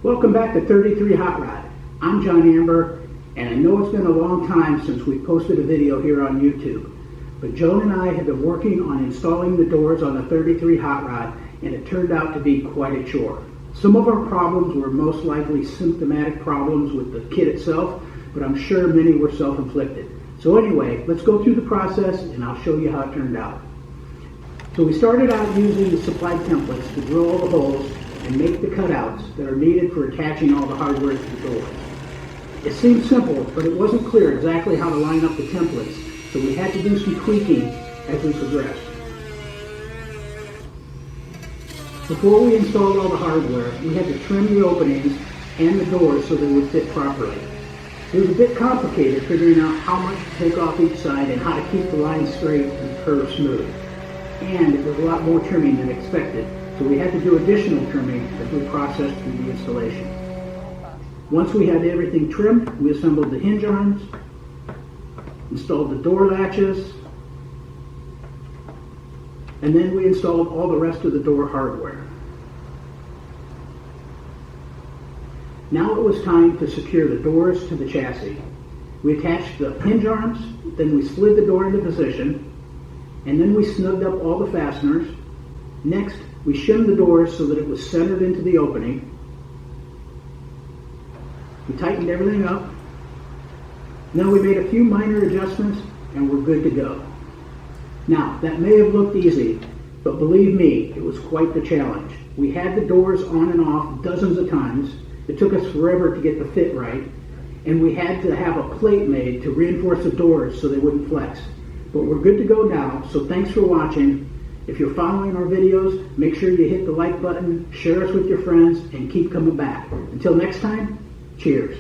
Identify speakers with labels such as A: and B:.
A: Welcome back to 33 Hot Rod. I'm John Amber, and I know it's been a long time since we posted a video here on YouTube, but Joan and I have been working on installing the doors on the 33 Hot Rod, and it turned out to be quite a chore. Some of our problems were most likely symptomatic problems with the kit itself, but I'm sure many were self-inflicted. So anyway, let's go through the process and I'll show you how it turned out. So we started out using the supplied templates to drill all the holes and make the cutouts that are needed for attaching all the hardware to the doors. It seemed simple, but it wasn't clear exactly how to line up the templates, so we had to do some tweaking as we progressed. Before we installed all the hardware, we had to trim the openings and the doors so they would fit properly. It was a bit complicated figuring out how much to take off each side and how to keep the lines straight and the curves smooth. And it was a lot more trimming than expected, so we had to do additional trimming as we processed through the installation. Once we had everything trimmed, we assembled the hinge arms, installed the door latches, and then we installed all the rest of the door hardware. Now it was time to secure the doors to the chassis. We attached the hinge arms, then we slid the door into position, and then we snugged up all the fasteners. Next, we shimmed the doors so that it was centered into the opening. We tightened everything up. Then we made a few minor adjustments and we're good to go. Now, that may have looked easy, but believe me, it was quite the challenge. We had the doors on and off dozens of times. It took us forever to get the fit right, and we had to have a plate made to reinforce the doors so they wouldn't flex. But we're good to go now, so thanks for watching. If you're following our videos, make sure you hit the like button, share us with your friends, and keep coming back. Until next time, cheers.